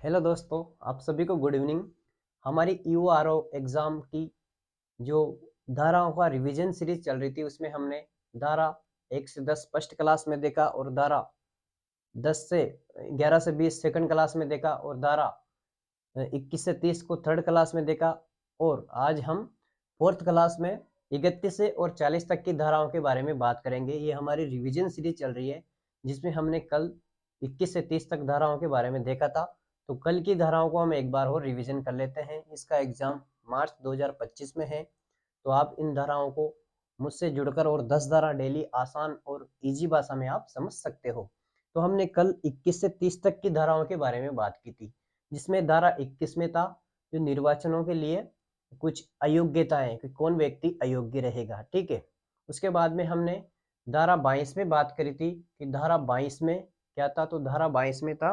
Hello दोस्तों, आप सभी को गुड इवनिंग। हमारी यूआरओ एग्ज़ाम की जो धाराओं का रिवीजन सीरीज चल रही थी उसमें हमने धारा 1 से 10 फर्स्ट क्लास में देखा और धारा 10 से 11 से 20 सेकंड क्लास में देखा और धारा 21 से 30 को थर्ड क्लास में देखा। और आज हम फोर्थ क्लास में 31 से और 40 तक की धाराओं के बारे में बात करेंगे। ये हमारी रिवीजन सीरीज चल रही है जिसमें हमने कल 21 से 30 तक धाराओं के बारे में देखा था। तो कल की धाराओं को हम एक बार और रिवीजन कर लेते हैं। इसका एग्जाम मार्च 2025 में है, तो आप इन धाराओं को मुझसे जुड़कर और 10 धारा डेली आसान और इजी भाषा में आप समझ सकते हो। तो हमने कल 21 से 30 तक की धाराओं के बारे में बात की थी, जिसमें धारा 21 में था जो निर्वाचनों के लिए कुछ अयोग्यताएं कि कौन व्यक्ति अयोग्य रहेगा। ठीक है। उसके बाद में हमने धारा 22 में बात करी थी कि धारा 22 में क्या था। तो धारा 22 में था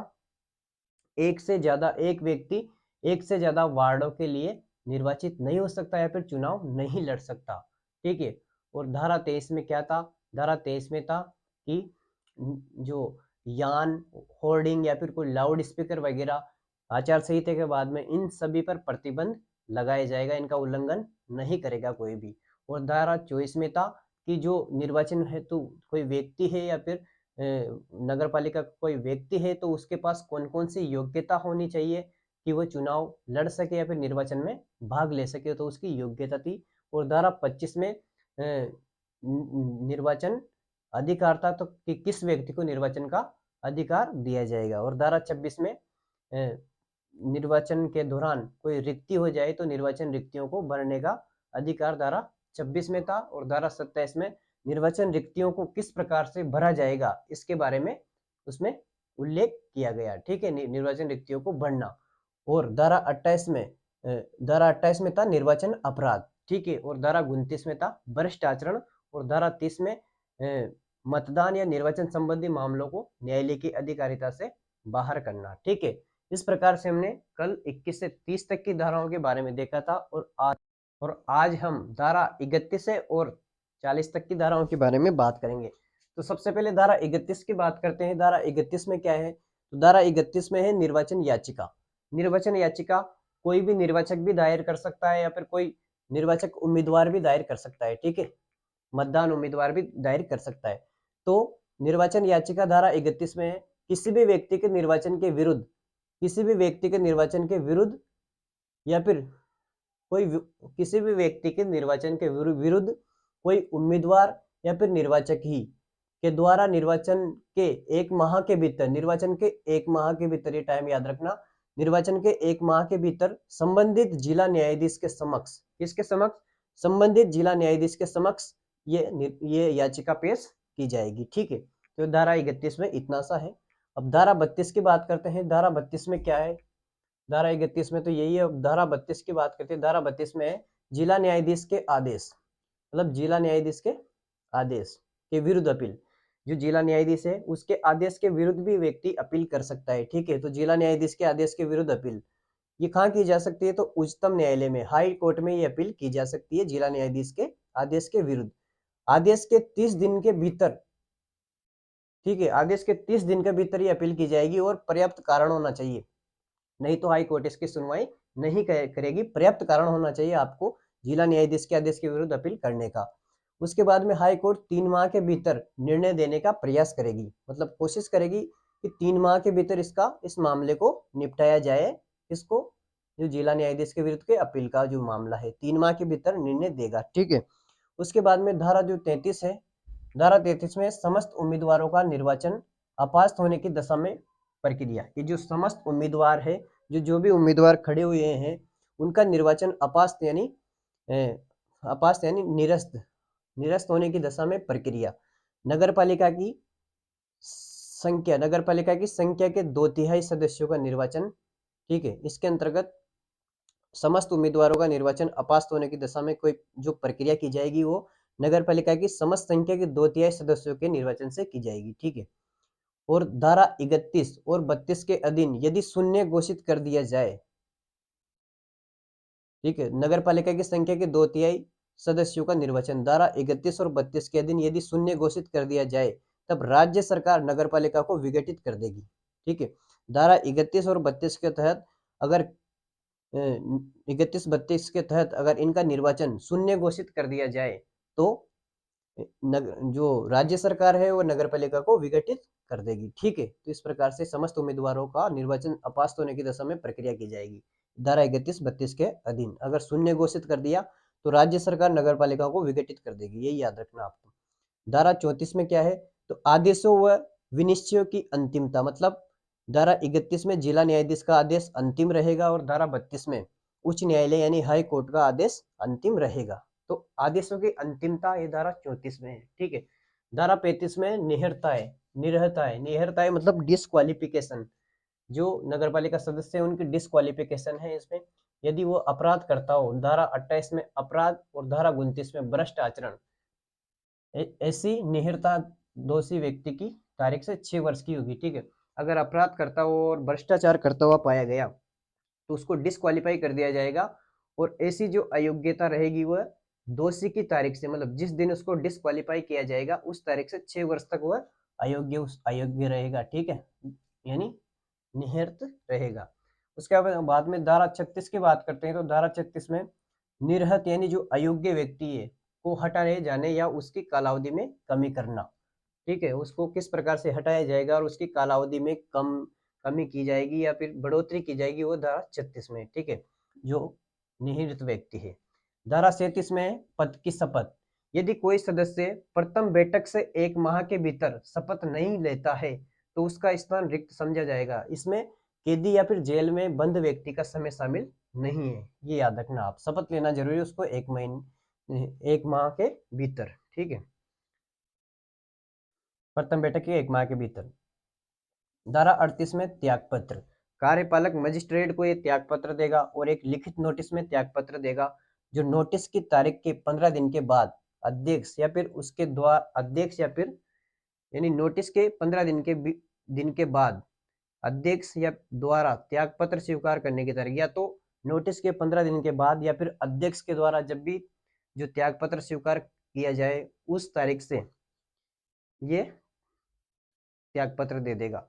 एक व्यक्ति एक से ज्यादा वार्डों के लिए निर्वाचित नहीं हो सकता या फिर चुनाव नहीं लड़ सकता। ठीक है। और धारा 23 में क्या था। धारा 23 में था कि जो यान, होर्डिंग या फिर कोई लाउड स्पीकर वगैरह आचार संहिता के बाद में इन सभी पर प्रतिबंध लगाया जाएगा, इनका उल्लंघन नहीं करेगा कोई भी। और धारा 24 में था कि जो निर्वाचन हेतु कोई व्यक्ति है या फिर नगर पालिका का कोई व्यक्ति है तो उसके पास कौन कौन सी योग्यता होनी चाहिए कि वो चुनाव लड़ सके या फिर निर्वाचन में भाग ले सके, तो उसकी योग्यता थी। और धारा 25 में निर्वाचन अधिकार था, तो कि किस व्यक्ति को निर्वाचन का अधिकार दिया जाएगा। और धारा 26 में निर्वाचन के दौरान कोई रिक्ति हो जाए तो निर्वाचन रिक्तियों को भरने का अधिकार धारा 26 में था। और धारा 27 में निर्वाचन रिक्तियों को किस प्रकार से भरा जाएगा इसके बारे में उसमें उल्लेख किया गया। ठीक है, निर्वाचन रिक्तियों को भरना। और धारा 28 में था निर्वाचन अपराध। ठीक है। और धारा 29 में था भ्रष्ट आचरण। और धारा 30 में मतदान या निर्वाचन संबंधी मामलों को न्यायालय की अधिकारिता से बाहर करना। ठीक है। इस प्रकार से हमने कल 21 से 30 तक की धाराओं के बारे में देखा था। और आज हम धारा 31 से और 40 तक की धाराओं के बारे में बात करेंगे। तो सबसे पहले धारा 31 की बात करते हैं। धारा 31 में क्या है। तो धारा 31 में है निर्वाचन याचिका। निर्वाचन याचिका कोई भी निर्वाचक भी दायर कर सकता है या फिर कोई निर्वाचक उम्मीदवार भी दायर कर सकता है। ठीक है, मतदान उम्मीदवार भी दायर कर सकता है। तो निर्वाचन याचिका धारा 31 में है किसी भी व्यक्ति के निर्वाचन के विरुद्ध, किसी भी व्यक्ति के निर्वाचन के विरुद्ध या फिर कोई किसी भी व्यक्ति के निर्वाचन के विरुद्ध कोई उम्मीदवार या फिर निर्वाचक ही के द्वारा निर्वाचन के एक माह के भीतर, निर्वाचन के एक माह के भीतर, ये टाइम याद रखना, निर्वाचन के एक माह के भीतर संबंधित जिला न्यायाधीश के समक्ष, किसके समक्ष, संबंधित जिला न्यायाधीश के समक्ष ये याचिका पेश की जाएगी। ठीक है। तो धारा 31 में इतना सा है। अब धारा 32 की बात करते हैं। धारा 32 में क्या है। धारा 31 में तो यही है। अब धारा 32 की बात करते हैं। धारा 32 में है जिला न्यायाधीश के आदेश, मतलब जिला न्यायाधीश के आदेश के विरुद्ध अपील। जो जिला न्यायाधीश है उसके आदेश के विरुद्ध भी व्यक्ति अपील कर सकता है। ठीक है। तो जिला न्यायाधीश के आदेश के विरुद्ध अपील ये कहाँ की जा सकती है। तो उच्चतम न्यायालय में, हाई कोर्ट में ये अपील की जा सकती है जिला न्यायाधीश के आदेश के विरुद्ध। आदेश के 30 दिन के भीतर, ठीक है, आदेश के 30 दिन के भीतर ये अपील की जाएगी और पर्याप्त कारण होना चाहिए, नहीं तो हाई कोर्ट इसकी सुनवाई नहीं करेगी। पर्याप्त कारण होना चाहिए आपको जिला न्यायाधीश के आदेश के विरुद्ध अपील करने का। उसके बाद में हाई कोर्ट 3 माह के भीतर निर्णय देने का प्रयास करेगी, मतलब कोशिश करेगी कि 3 माह के भीतर इस मामले को निपटाया जाए। इसको, जो जिला न्यायाधीश के विरुद्ध के अपील का जो मामला है, 3 माह के भीतर निर्णय देगा। ठीक है। उसके बाद में धारा जो 33 है, धारा 33 में समस्त उम्मीदवारों का निर्वाचन अपास्त होने की दशा में प्रक्रिया, कि जो समस्त उम्मीदवार है, जो भी उम्मीदवार खड़े हुए हैं उनका निर्वाचन अपास्त यानी निरस्त होने की दशा में प्रक्रिया। नगर पालिका की संख्या के 2/3 सदस्यों का निर्वाचन। ठीक है। इसके अंतर्गत समस्त उम्मीदवारों का निर्वाचन अपास्त होने की दशा में कोई जो प्रक्रिया की जाएगी वो नगर पालिका की समस्त संख्या के 2/3 सदस्यों के निर्वाचन से की जाएगी। ठीक है। और धारा 31 और 32 के अधीन यदि शून्य घोषित कर दिया जाए, ठीक है, नगर पालिका की संख्या के 2/3 सदस्यों का निर्वाचन धारा 31 और 32 के अधीन यदि शून्य घोषित कर दिया जाए तब राज्य सरकार नगर पालिका को विघटित कर देगी। ठीक है। धारा 31 और 32 के तहत अगर 31-32 के तहत अगर इनका निर्वाचन शून्य घोषित कर दिया जाए तो जो राज्य सरकार है वो नगर पालिका को विघटित कर देगी। ठीक है, तो इस प्रकार से समस्त उम्मीदवारों का निर्वाचन अपास्त होने की दशा में प्रक्रिया की जाएगी। धारा 31-32 के अधीन अगर शून्य घोषित कर दिया तो राज्य सरकार नगर पालिका को विघटित कर देगी, यही याद रखना आपको। धारा 34 में क्या है, तो आदेशों व विनिश्चयों की अंतिमता, मतलब धारा 31 में जिला न्यायाधीश का आदेश अंतिम रहेगा और धारा 32 में उच्च न्यायालय यानी हाई कोर्ट का आदेश अंतिम रहेगा। तो आदेशों की अंतिमता ये धारा 34 में है। ठीक है, धारा 35 में निहरता है मतलब डिस्क्वालिफिकेशन, जो नगर पालिका सदस्य है उनकी डिस्क्वालिफिकेशन है इसमें, यदि वो अपराध करता हो। धारा 28 में अपराध और धारा 29 में भ्रष्ट आचरण, ऐसी निहिरता दोषी व्यक्ति की तारीख से 6 वर्ष की होगी। ठीक है, अगर अपराध करता हो और भ्रष्टाचार करता हुआ पाया गया तो उसको डिस्क्वालीफाई कर दिया जाएगा, और ऐसी जो अयोग्यता रहेगी वह दोषी की तारीख से, मतलब जिस दिन उसको डिस्क्वालीफाई किया जाएगा उस तारीख से 6 वर्ष तक वह अयोग्य रहेगा। ठीक है, यानी निहित रहेगा। उसके बाद में धारा 36 की बात करते हैं, तो धारा 36 में निर्हत यानी जो अयोग्य व्यक्ति है को हटाए जाने या उसकी कालावधि में कमी करना। ठीक है, उसको किस प्रकार से हटाया जाएगा और उसकी कालावधि में कमी की जाएगी या फिर बढ़ोतरी की जाएगी, वो धारा 36 में। ठीक है, जो निहित व्यक्ति है। धारा 37 में पद की शपथ, यदि कोई सदस्य प्रथम बैठक से 1 माह के भीतर शपथ नहीं लेता है तो उसका स्थान रिक्त समझा जाएगा। इसमें कैदी या फिर जेल में बंद व्यक्ति का समय शामिल नहीं है, ये याद रखना आप। शपथ लेना जरूरी है उसको 1 माह के भीतर। ठीक है, प्रथम बैठक के 1 माह के भीतर। धारा 38 में त्याग पत्र, कार्यपालक मजिस्ट्रेट को ये त्याग पत्र देगा और एक लिखित नोटिस में त्याग पत्र देगा, जो नोटिस की तारीख के 15 दिन के बाद अध्यक्ष या फिर उसके द्वारा अध्यक्ष या फिर यानी नोटिस के 15 दिन के बाद अध्यक्ष या द्वारा त्याग पत्र स्वीकार करने की तारीख, या तो नोटिस के 15 दिन के बाद या फिर अध्यक्ष के द्वारा जब भी जो त्याग पत्र स्वीकार किया जाए उस तारीख से ये त्याग पत्र दे देगा।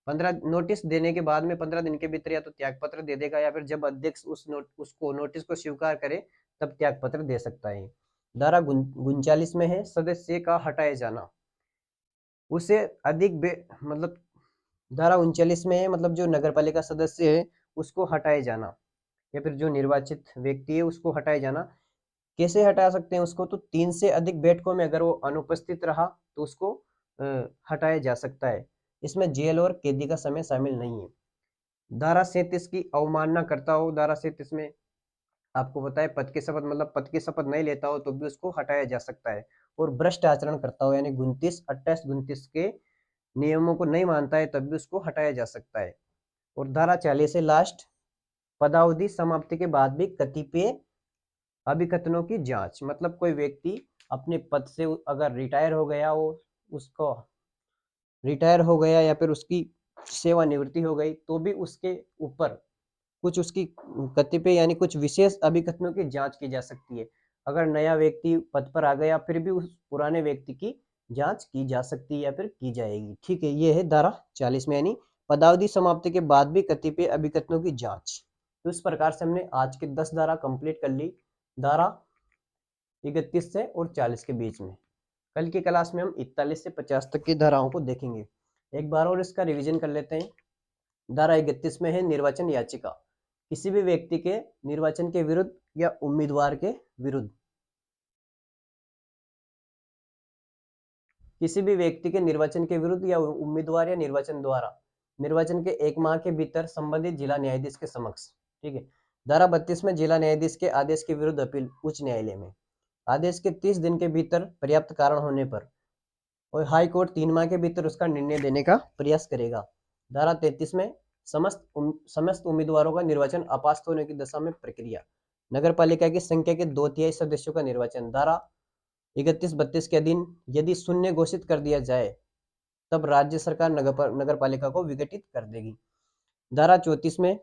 15 नोटिस देने के बाद में 15 दिन के भीतर या तो त्याग पत्र दे देगा या फिर जब अध्यक्ष उसको नोटिस को स्वीकार करे तब त्याग पत्र दे सकता है। धारा 39 में है सदस्य का हटाए जाना, उसे अधिक मतलब धारा 39 में है मतलब जो नगरपालिका सदस्य है उसको हटाए जाना या फिर जो निर्वाचित व्यक्ति है उसको हटाए जाना। कैसे हटा सकते हैं उसको, तो 3 से अधिक बैठकों में अगर वो अनुपस्थित रहा तो उसको हटाया जा सकता है। इसमें जेल और कैदी का समय शामिल नहीं है। धारा 37 की अवमानना करता हो, धारा 37 में आपको पता है पद की शपथ मतलब पद की शपथ नहीं लेता हो तो भी उसको हटाया जा सकता है। और भ्रष्ट आचरण करता हो यानी 29 के नियमों को नहीं मानता है तब भी उसको हटाया जा सकता है। और धारा 40 है लास्ट, पदावधि समाप्ति के बाद भी कतिपय अभिकथनों की जांच, मतलब कोई व्यक्ति अपने पद से अगर रिटायर हो गया हो, उसको रिटायर हो गया या फिर उसकी सेवानिवृत्ति हो गई तो भी उसके ऊपर कुछ उसकी कतिपय यानी कुछ विशेष अभिकथनों की जांच की जा सकती है। अगर नया व्यक्ति पद पर आ गया फिर भी उस पुराने व्यक्ति की जांच की जा सकती है या फिर की जाएगी। ठीक है, ये है धारा 40 में, यानी पदावधि समाप्ति के बाद भी कतिपय अभिकथनों की जांच। तो इस प्रकार से हमने आज के 10 धारा कंप्लीट कर ली, धारा 31 से और 40 के बीच में। कल की क्लास में हम 41 से 50 तक की धाराओं को देखेंगे। एक बार और इसका रिवीजन कर लेते हैं। धारा 31 में है निर्वाचन याचिका, किसी भी व्यक्ति के निर्वाचन के विरुद्ध या उम्मीदवार के विरुद्ध, किसी भी व्यक्ति के निर्वाचन के विरुद्ध या उम्मीदवार या निर्वाचन द्वारा निर्वाचन के 1 माह के भीतर संबंधित जिला न्यायाधीश के समक्ष। ठीक है, धारा 32 में जिला न्यायाधीश के आदेश के विरुद्ध अपील उच्च न्यायालय में, आदेश के 30 दिन के भीतर पर्याप्त कारण होने पर, और हाई कोर्ट 3 माह के भीतर उसका निर्णय देने का प्रयास करेगा। धारा 33 में समस्त उम्मीदवारों का निर्वाचन अपास्त होने की दशा में प्रक्रिया, नगर पालिका की संख्या के 2/3 सदस्यों का निर्वाचन। धारा 31-32 के अधीन यदि शून्य घोषित कर दिया जाए तब राज्य सरकार नगर पालिका को विघटित कर देगी। धारा 34 में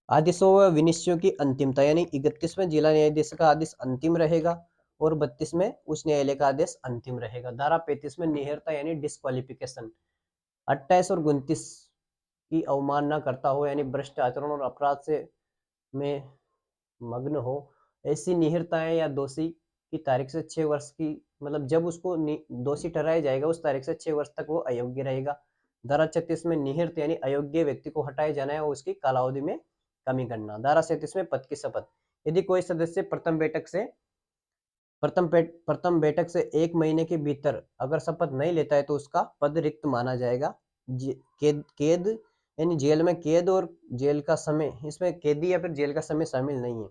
आदेशों व विनिश्चयों की अंतिमता, यानी 31 में जिला न्यायाधीश का आदेश अंतिम रहेगा और 32 में उच्च न्यायालय का आदेश अंतिम रहेगा। धारा 35 में निहिरता यानी डिस्क्वालिफिकेशन, 28 और 29 की अवमानना करता हो, यानी भ्रष्ट आचरण और अपराध से में मग्न हो, ऐसी निहिरताएं या दोषी की तारीख से 6 वर्ष की, मतलब जब उसको दोषी ठहराया जाएगा उस तारीख से 6 वर्ष तक वो अयोग्य रहेगा। धारा 36 में निहित यानी अयोग्य व्यक्ति को हटाए जाना है और उसकी कालावधि में कमी करना। धारा 37 में पद की शपथ, यदि कोई सदस्य प्रथम बैठक से 1 महीने के भीतर अगर शपथ नहीं लेता है तो उसका पद रिक्त माना जाएगा। कैद यानी जेल में कैद और जेल का समय, इसमें कैदी या फिर जेल का समय शामिल नहीं है।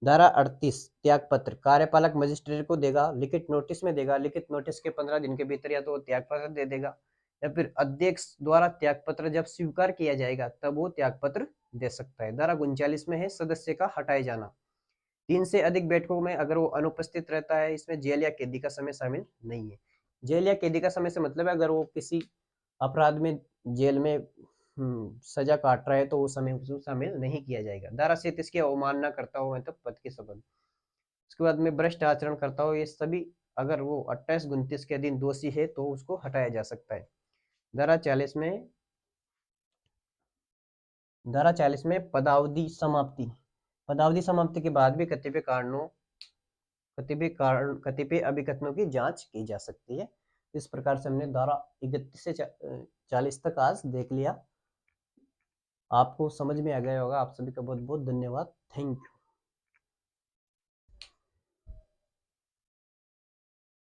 धारा 38 त्यागपत्र, कार्यपालक मजिस्ट्रेट को देगा, लिखित नोटिस में देगा, लिखित नोटिस के 15 दिन के भीतर या तो त्यागपत्र दे देगा या फिर अध्यक्ष द्वारा त्यागपत्र जब स्वीकार किया जाएगा तब वो त्यागपत्र दे सकता है। धारा 39 में है सदस्य का हटाए जाना, 3 से अधिक बैठकों में अगर वो अनुपस्थित रहता है, इसमें जेल या कैदी का समय शामिल नहीं है। जेल या कैदी का समय से मतलब है अगर वो किसी अपराध में जेल में सजा काट रहा है तो वो समय उसमें शामिल नहीं किया जाएगा। धारा 37 की अवमानना करता हो मतलब पद की शपथ, उसके बाद में भ्रष्ट आचरण करता हो, ये सभी अगर वो 28-29 के अधीन दोषी है तो उसको हटाया जा सकता है। धारा 40 में पदावधि समाप्ति के बाद भी कतिपय अभिकथनों की जांच की जा सकती है। इस प्रकार से हमने धारा 31 से 40 तक आज देख लिया। आपको समझ में आ गया होगा। आप सभी का बहुत बहुत धन्यवाद। Thank you.